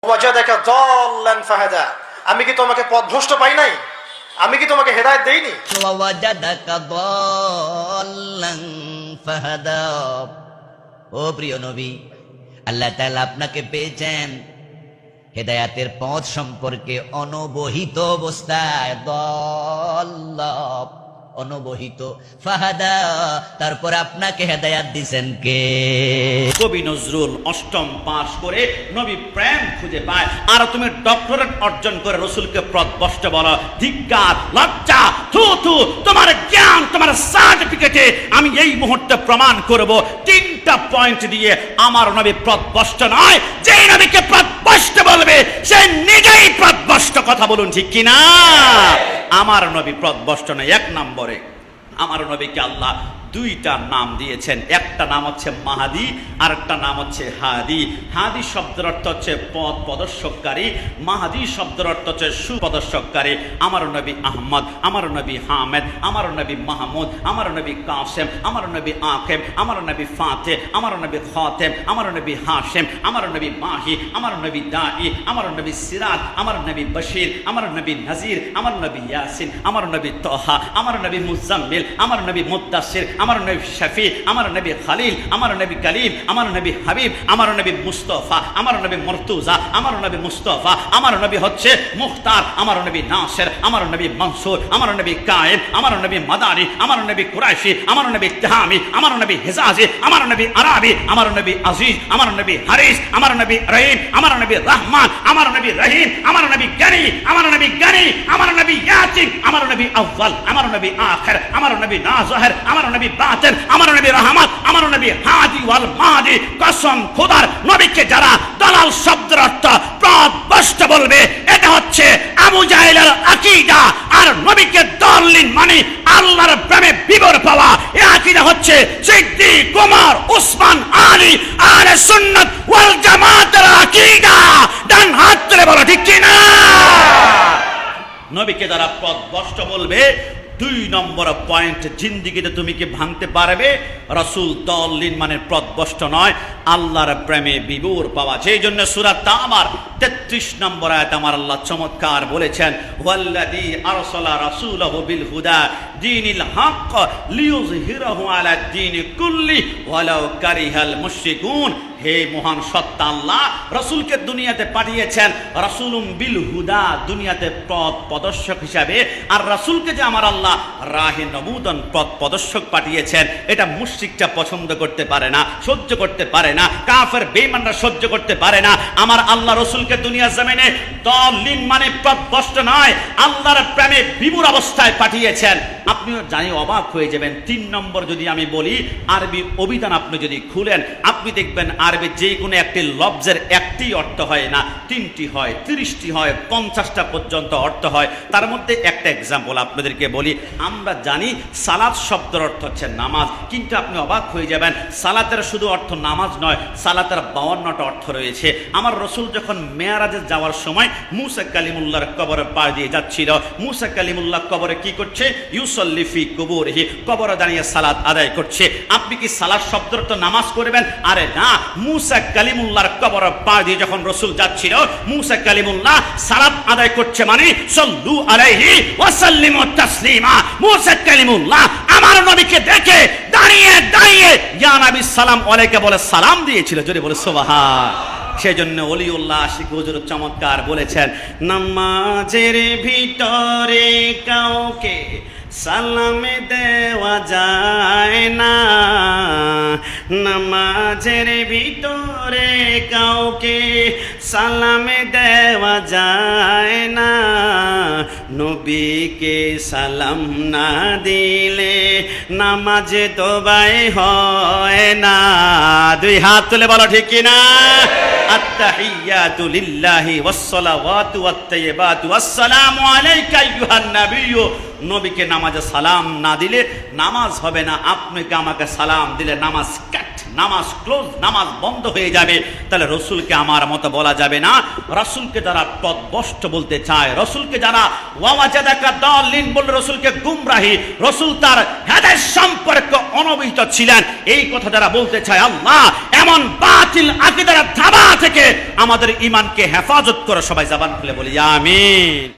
ওয়াজাদাকা দাল্লান ফাহাদা, আমি কি তোমাকে পথভ্রষ্ট পাই নাই? আমি কি তোমাকে হেদায়েত দেইনি? ওয়াজাদাকা দাল্লান ফাহাদা। ও প্রিয় নবী, আল্লাহ তাআলা আপনাকে পেয়েছেন হেদায়াতের পথ সম্পর্কে অনবহিত অবস্থায়, দাল্লা অনবহিত, ফাহাদা তারপর আপনাকে হেদায়াত দিবেন কে? কবি নজরুল অষ্টম পাশ করে নবী প্রেম খুঁজে পায়, আর তুমি ডক্টরেট অর্জন করে রসুলকে পথভ্রষ্ট বলো। ধিক্কার, লজ্জা, থু থু। তোমার জ্ঞান, তোমার সার্টিফিকেটে আমি এই মুহূর্তে প্রমাণ করব তিনটা পয়েন্ট দিয়ে আমার নবী পথভ্রষ্ট নয়। যেই নবীকে পথভ্রষ্ট বলবে সে নিজেই পথভ্রষ্ট। কথা বলুন ঠিক কিনা? আমার নবী পথভ্রষ্ট নয়। এক নম্বরে আমার নবীকে আল্লাহ দুইটা নাম দিয়েছেন। একটা নাম হচ্ছে মাহাদি, আর একটা নাম হচ্ছে হাদি। হাদি শব্দের অর্থ হচ্ছে পথ প্রদর্শককারী, মাহাদি শব্দের অর্থ হচ্ছে সুপ্রদর্শককারী। আমার নবী আহমদ, আমার নবী হামেদ, আমার নবী মাহমুদ, আমার নবী কাসেম, আমার নবী আকেম, আমার নবী ফাতে, আমার নবী খাতেম, আমার নবী হাশেম, আমার নবী মাহি, আমার নবী দাই, আমার নবী সিরাজ, আমার নবী বশির, আমার নবী নজির, আমার নবী ইয়াসিন, আমার নবী তোহা, আমার নবী মুজাম্মিল, আমার নবী মুদ্দাসির, আমার নবী শফি, আমার নবী খালিল, আমার নবী কলিম, আমার নবী হাবিব, আমার নবী মুস্তফা, আমার নবী মুর্তুজা, আমার নবী মুস্তফা, আমার নবী হচ্ছে মুখতার, আমার নবী নাসির, আমার নবী মনসুর, আমার নবী কায়েম, আমার নবী মাদানী, আমার নবী কুরাইশি, আমার নবী তাহামি, আমার নবী হিজাজি, আমার নবী আরাবি, আমার নবী আজিজ, আমার নবী হারিস, আমার নবী রহিম, আমার নবী রহমান, আমার নবী রহিম, আমার নবী গনি, আমার নবী গনি, আমার নবী ইয়াতিন, আমার নবী আউয়াল, আমার নবী আখির, আমার নবী নাযির, আমার নবী বাতিন, আমার নবী রহমত, আমার নবী হাদি ওয়াল মাদি। কসম খোদার, নবীকে যারা দালাল শব্দের অর্থ পথভ্রষ্ট বলবে, এটা হচ্ছে আবু জাহেলের আকীদা। আর নবীকে দাল্লিন মানে আল্লাহর প্রেমে বিভোর পাওয়া, এই আকীদা হচ্ছে সিদ্দিক, ওমর, উসমান, আলী, আহলে সুন্নাত ওয়াল জামাতের আকীদা। ডান হাত তুলে বলো ঠিক কি না? নবীকে যারা পথভ্রষ্ট বলবে, দুই নম্বর পয়েন্ট, জিন্দিগিতে তুমি কি ভাঙতে পারবে? রাসূল দাল্লিন মানে পথভ্রষ্ট নয়, আল্লাহর প্রেমে বিভোর পাওয়া। যেই জন্য সূরা তাওবার 33 নম্বর আয়াত আমার আল্লাহ চমৎকার বলেছেন, ওয়াল্লাযী আরসালা রাসূলাহু বিল হুদা দীনিল হক লিইয়ুযহিরাহু আলা দ্বীনি কুল্লি ওয়ালাউ কারিহাল মুশরিকুন। হে মহান সত্তা আল্লাহ রাসূলকে দুনিয়াতে পাঠিয়েছেন রাসূলুম বিল হুদা, দুনিয়াতে পথ প্রদর্শক হিসাবে। আর রাসূলকে যে আমার আল্লাহ রাহে নবুদন পথ প্রদর্শক পাঠিয়েছেন, এটা মুশরিকরা পছন্দ করতে পারে না, সহ্য করতে পারে না, কাফের বেঈমানরা সহ্য করতে পারে না। আমার আল্লাহ রাসূলকে দুনিয়ার জমিনে দাল্লিন মানে পথভ্রষ্ট নয়, আল্লাহর প্রেমে বিভোর অবস্থায় পাঠিয়েছেন। আপনিও জানি অবাক হয়ে যাবেন। 3 নম্বর যদি আমি বলি, আরবি অভিধান আপনি যদি খুলেন, আপনি দেখবেন আরবি যে কোনো একটি লফজের একটি অর্থ হয় না, 3টি হয়, 30টি হয়, 50টা পর্যন্ত অর্থ হয়। তার মধ্যে একটা এক্সাম্পল আপনাদেরকে বলি। আমরা জানি সালাত শব্দের অর্থ হচ্ছে নামাজ, কিন্তু আপনি অবাক হয়ে যাবেন, সালাতের শুধু অর্থ নামাজ নয়, সালাতের 52টা অর্থ রয়েছে। আমার রাসূল যখন মেরাজে যাওয়ার সময় মুসা কালিমুল্লাহর কবরে পা দিয়ে যাচ্ছিল, মুসা কালিমুল্লাহ কবরে কি করছে? ইউসাল্লি ফি কুবুরিহি, কবরে দাঁড়িয়ে সালাত আদায় করছে। আপনি কি সালাত শব্দের অর্থ নামাজ করবেন? আরে না, মুসা কালিমুল্লাহর কবরে পা দিয়ে যখন রাসূল যাচ্ছিল, মুসা কালিমুল্লাহ সালাত আদায় করছে মানে সাল্লু আলাইহি ওয়া সাল্লিমু তাসলিমা। মুসা কালিমুল্লাহ আমার নবীকে দেখে দাঁড়িয়ে দাঁড়িয়ে ইয়া নবী সালাম আলাইকা বলে সালাম দিয়েছিল। জোরে বলে সুবহান। সেজন্য ওলিউল্লাহ আশিক হুজুর চমৎকার বলেছেন, নামাজের ভিতরে কাউকে সালাম দেওয়া যায় না, নামাজের ভিতরে কাউকে সালাম দেওয়া যায় না, নবীকে সালাম না দিলে নামাজে তোবাই হয় না। দুই হাত তুলে বলো ঠিক কিনা? আত্তাহিয়াতু লিল্লাহি ওয়াসসালাওয়াতু ওয়াত-তাইয়্যিবাতু আসসালামু আলাইকা আইয়ুহান নাবিয়্যু। নবীকে নামাজে সালাম না দিলে নামাজ হবে না, আপনাকে আমাকে সালাম দিলে নামাজ কাট, নামাজ ক্লোজ, নামাজ বন্ধ হয়ে যাবে, তাহলে রসুলকে আমার মতো বলা যাবে না। রসুলকে যারা পথভ্রষ্ট বলতে চায়, রসুলকে যারা ওয়াওয়াজাদাকা দাল্লিন বলে রসুলকে গুমরাহি, রসুল তার হেদায়েত সম্পর্কে অনভিহিত ছিলেন, এই কথা যারা বলতে চায়, আল্লাহ এমন বাতিল আকীদার ধাবা থেকে আমাদের ঈমানকে হেফাজত করে। সবাই জবান খুলে বলি আমিন।